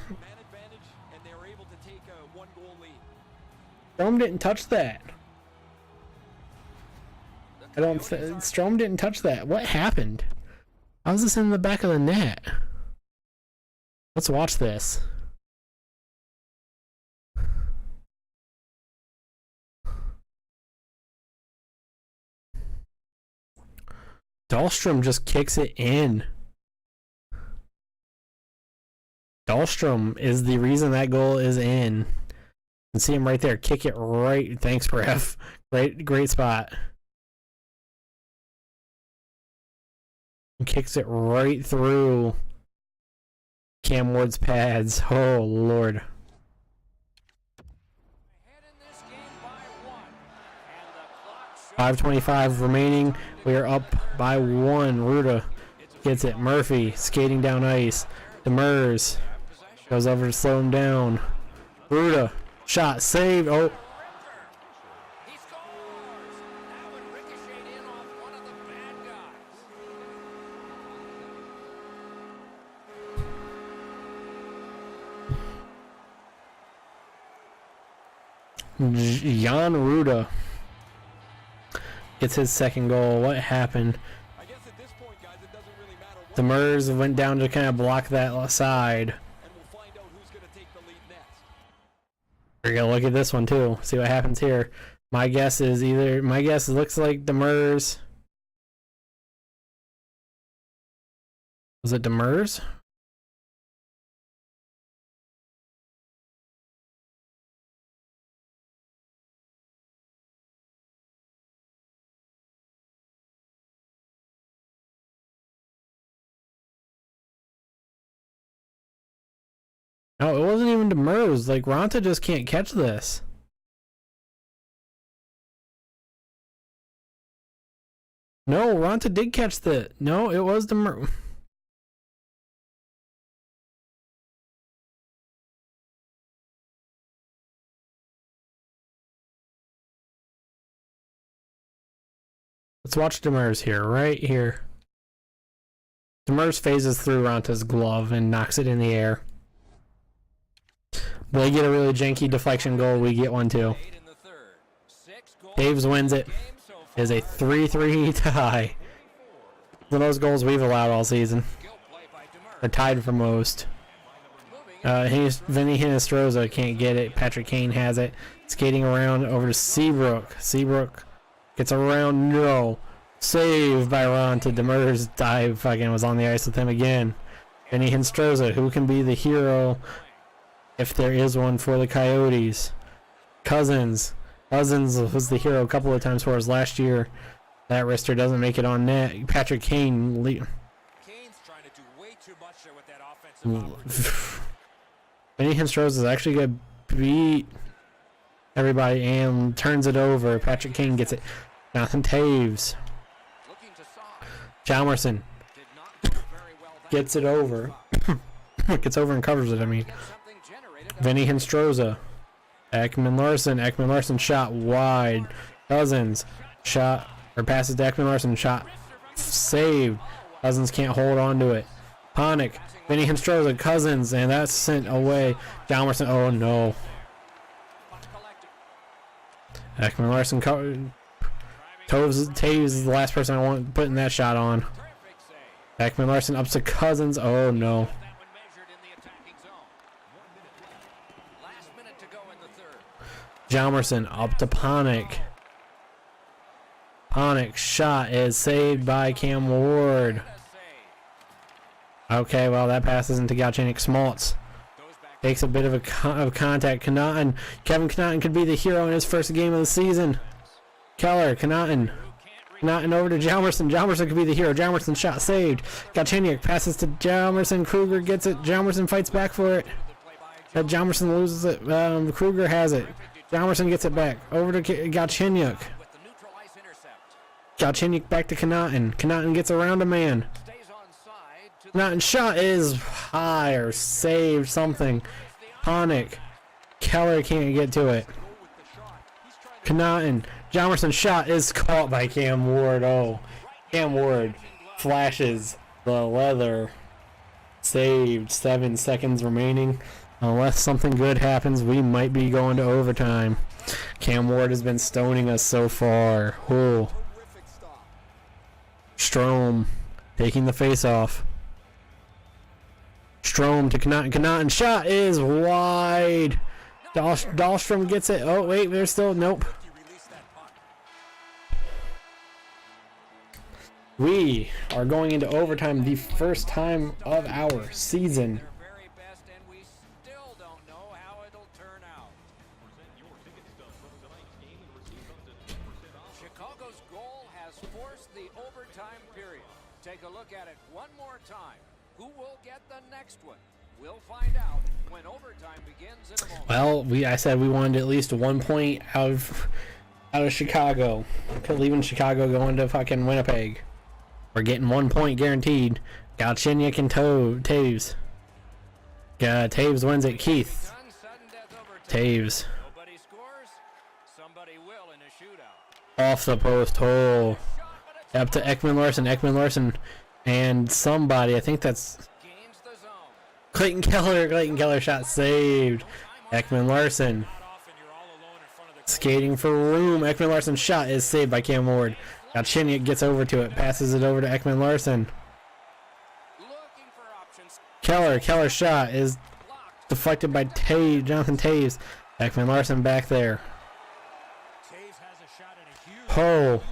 Strome didn't touch that. Strome didn't touch that. What happened? How was this in the back of the net? Let's watch this. Dahlstrom just kicks it in. Dahlstrom is the reason that goal is in. You can see him right there. Kick it right. Thanks, ref. Great spot. He kicks it right through Cam Ward's pads. Oh, Lord. 5:25 remaining. We are up by 1. Ruda gets it. Murphy skating down ice. Demers goes over to slow him down. Ruda shot saved. Oh. He scores! That one ricocheted in off one of the bad guys. Jan Ruda gets his 2nd goal. What happened? I guess at this point, guys, it doesn't really matter what. Demers went down to kind of block that side. And we'll find out who's going to take the lead next. We're gonna look at this one too. See what happens here. My guess looks like Demers. Was it Demers? No, it wasn't even Demers. Like, Ronta just can't catch this. No, Ronta did catch the... No, it was Demers. Let's watch Demers here, right here. Demers phases through Ronta's glove and knocks it in the air. They get a really janky deflection goal. We get one too. Daves wins it. It is a 3-3 tie. One of those goals we've allowed all season. They're tied for most. Vinny Hinestroza can't get it. Patrick Kane has it. Skating around over to Seabrook. Seabrook gets around. No. Saved by Ron to Demers. Dive fucking was on the ice with him again. Vinny Hinestroza, who can be the hero if there is one for the Coyotes. Cousins was the hero a couple of times for us last year. That wrister doesn't make it on net. Patrick Kane. Kane's trying to do way too much there with that offensive opportunity. Vinny Hinestroza is actually going to beat everybody and turns it over. Patrick Kane gets it. Jonathan Taves. Chalmerson gets it over. Gets over and covers it, I mean. Vinny Hinstroza. Ekman Larson shot wide. Cousins shot, or passes to Ekman Larson, shot saved. Cousins can't hold on to it. Ponick, Vinny Hinstroza, Cousins, and that's sent away. Chalmerson, oh no. Ekman Larson, Taves is the last person I want putting that shot on. Ekman Larson up to Cousins, oh no. Chalmerson up to Ponick. Ponick shot is saved by Cam Ward. Okay, well that passes into Galchenyuk. Schmaltz takes a bit of contact. Connaughton. Kevin Connaughton could be the hero in his first game of the season. Keller, Connaughton over to Chalmerson. Chalmerson could be the hero. Chalmerson shot saved. Galchenyuk passes to Chalmerson. Kruger gets it. Chalmerson fights back for it. Chalmerson loses it. Kruger has it. Chalmerson gets it back. Over to Galchenyuk. Galchenyuk back to Connaughton. Connaughton gets around a man. Connaughton shot is high or saved something. Ponick. Keller can't get to it. Connaughton. Chalmerson shot is caught by Cam Ward. Oh, Cam Ward flashes the leather. Saved. 7 seconds remaining. Unless something good happens, we might be going to overtime. Cam Ward has been stoning us so far. Oh. Strome taking the face off. Strome to Connaughton. Connaughton shot is wide. Dahlstrom gets it. Oh, wait, there's still... Nope. We are going into overtime the first time of our season. Chicago's goal has forced the overtime period. Take a look at it one more time. Who will get the next one? We'll find out when overtime begins in a moment. Well, I said we wanted at least 1 point out of Chicago. Leaving Chicago going to fucking Winnipeg. We're getting 1 point guaranteed. Galchenyuk and Taves. Taves wins it. Keith. Taves. Nobody scores. Somebody will in a shootout. Off the post hole. Up to Ekman Larson. Ekman Larson and somebody. I think that's Clayton Keller. Clayton Keller shot saved. Ekman Larson. Skating for room. Ekman Larson shot is saved by Cam Ward. Galchenyuk gets over to it. Passes it over to Ekman Larson. Keller shot is deflected by Jonathan Taves. Ekman Larson back there. Oh.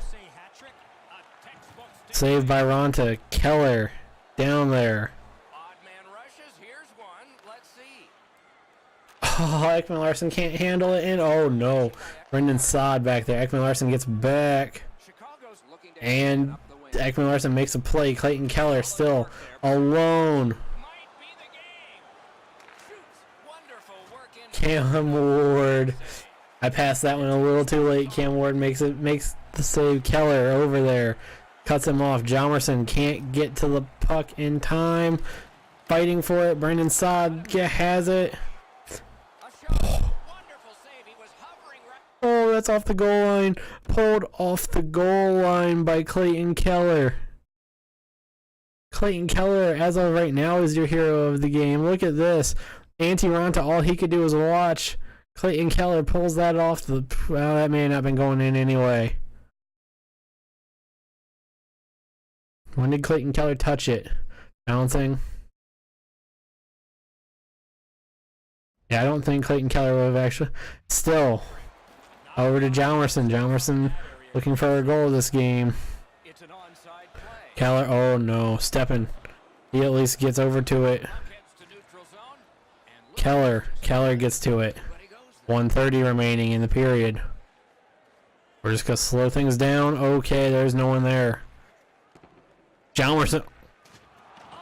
Saved by Ronta. Keller down there. Oh, Ekman Larson can't handle it. And oh no. Brendan Saad back there. Ekman Larson gets back. And Ekman Larson makes a play. Clayton Keller still alone. Cam Ward. I passed that one a little too late. Cam Ward makes the save. Keller over there. Cuts him off. Chalmerson can't get to the puck in time. Fighting for it. Brendan Saad has it. Oh, that's off the goal line. Pulled off the goal line by Clayton Keller. Clayton Keller, as of right now, is your hero of the game. Look at this. Antti Ronta, all he could do was watch. Clayton Keller pulls that off the... Well, that may not have been going in anyway. When did Clayton Keller touch it? Bouncing. Yeah, I don't think Clayton Keller would have actually... Still... Over to Chalmerson. Chalmerson looking for a goal this game. Keller, oh no, stepping. He at least gets over to it. Keller gets to it. 1:30 remaining in the period. We're just gonna slow things down. Okay, there's no one there. Chalmerson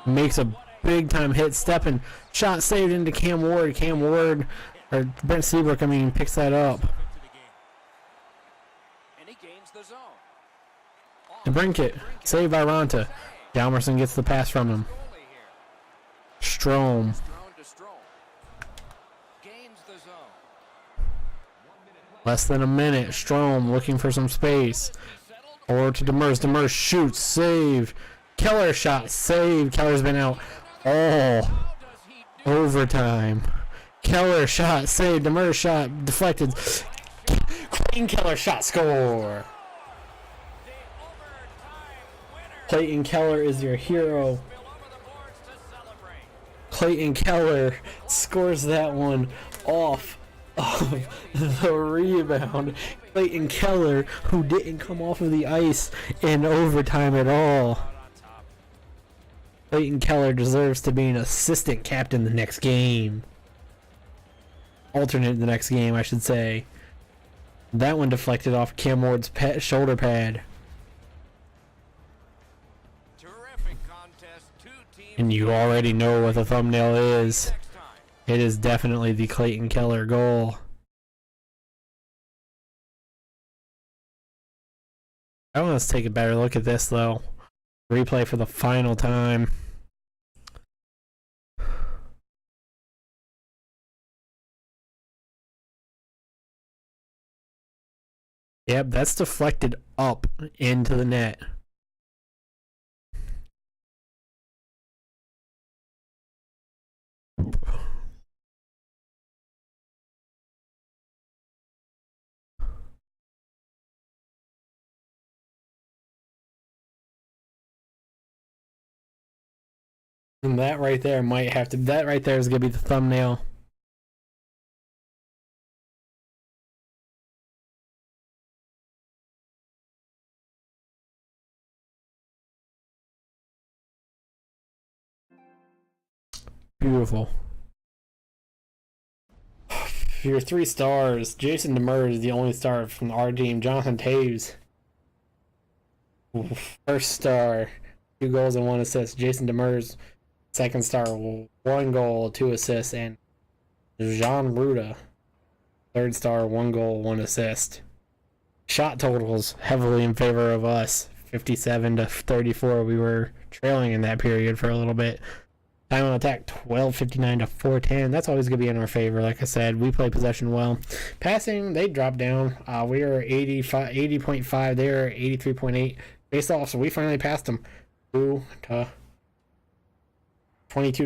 makes a big time hit, stepping. Shot saved into Cam Ward. Cam Ward, or Brent Seabrook, picks that up. the zone. To Brinkett. Saved by Ronta. Hjalmarsson gets the pass from him. Goalie here. Strom. Strome to Strome. Gains the zone. Less than a minute. Strom looking for some space. Or to Demers. Demers shoots. Save. Keller shot. Save. Keller's been out all overtime. Keller shot. Save. Demers shot. Deflected. Clayton Keller shot. Score. Clayton Keller is your hero. Clayton Keller scores that one off of the rebound. Clayton Keller, who didn't come off of the ice in overtime at all. Clayton Keller deserves to be an assistant captain the next game. Alternate the next game, I should say. That one deflected off Cam Ward's shoulder pad. And you already know what the thumbnail is. It is definitely the Clayton Keller goal. I want us to take a better look at this though. Replay for the final time. Yep, that's deflected up into the net. And that right there might have to, that right there is going to be the thumbnail. Beautiful. Your 3 stars. Jason Demers is the only star from our team. Jonathan Taves. First star. 2 goals and 1 assist. Jason Demers. Second star. 1 goal, 2 assists. And Jean Ruda. Third star. 1 goal, 1 assist. Shot totals heavily in favor of us. 57 to 34. We were trailing in that period for a little bit. Time on attack 12:59 to 4:10. That's always going to be in our favor. Like I said, we play possession well. Passing, they dropped down. We are 80.5. They are 83.8. Face off, so we finally passed them. 22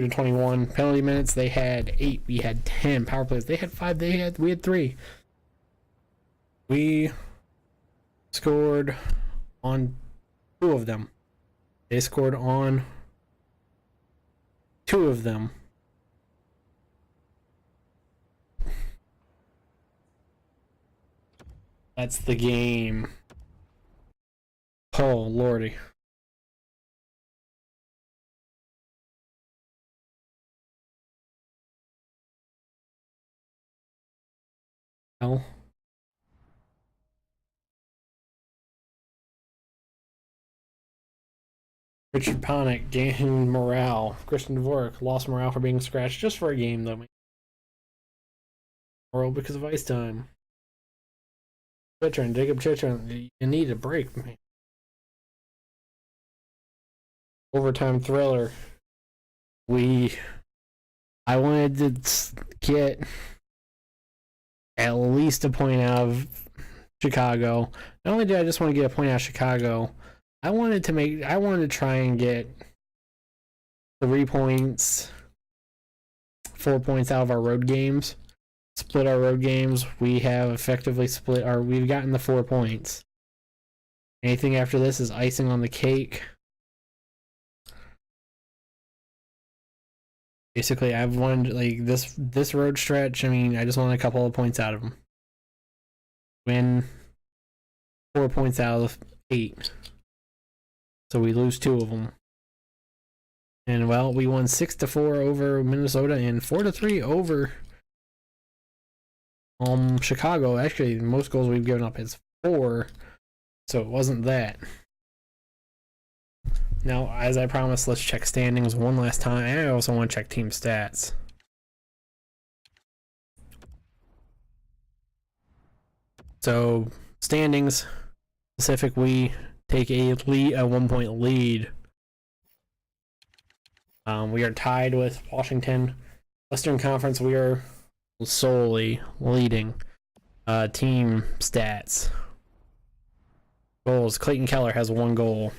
to 21. Penalty minutes, they had 8. We had 10. Power plays, they had 5. We had 3. We scored on 2 of them. They scored on 2 of them. That's the game. Oh, lordy. Well. Richard Panik gained morale. Christian Dvorak lost morale for being scratched just for a game, though. Morale because of ice time. Chitrin, Jacob Chitrin, you need a break, man. Overtime thriller. I wanted to get at least a point out of Chicago. Not only did I just want to get a point out of Chicago, I wanted to try and get 3 points, 4 points out of our road games. Split our road games. We have effectively we've gotten the 4 points. Anything after this is icing on the cake. Basically, I've wanted, like, this road stretch, I mean, I just want a couple of points out of them. Win 4 points out of 8. So we lose 2 of them. And, well, we won 6-4 over Minnesota and 4-3 over Chicago. Actually, most goals we've given up is 4, so it wasn't that. Now, as I promised, let's check standings one last time. And I also want to check team stats. So, standings. Pacific, we take a 1-point lead. We are tied with Washington. Western Conference, we are solely leading. Team stats. Goals. Clayton Keller has 1 goal.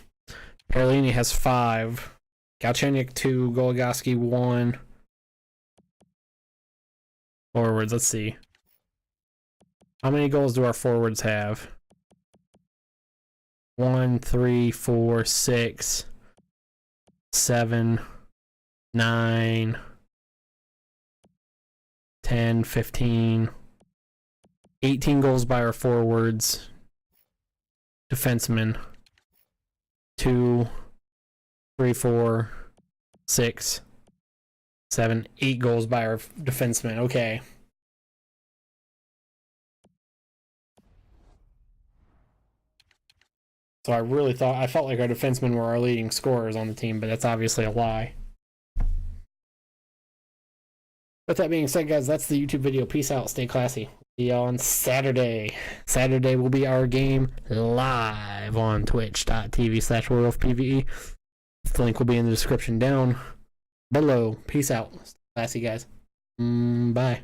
Perlini has 5. Galchenyuk 2. Goligoski 1. Forwards, let's see. How many goals do our forwards have? 1, 3, 4, 6, 7, 9, 10, 15, 18 goals by our forwards. Defensemen. 2, 3, 4, 6, 7, 8 goals by our defensemen. Okay. So I felt like our defensemen were our leading scorers on the team, but that's obviously a lie. With that being said, guys, that's the YouTube video. Peace out. Stay classy. See y'all on Saturday. Saturday will be our game live on twitch.tv/werewolfpve. The link will be in the description down below. Peace out. Stay classy, guys. Bye.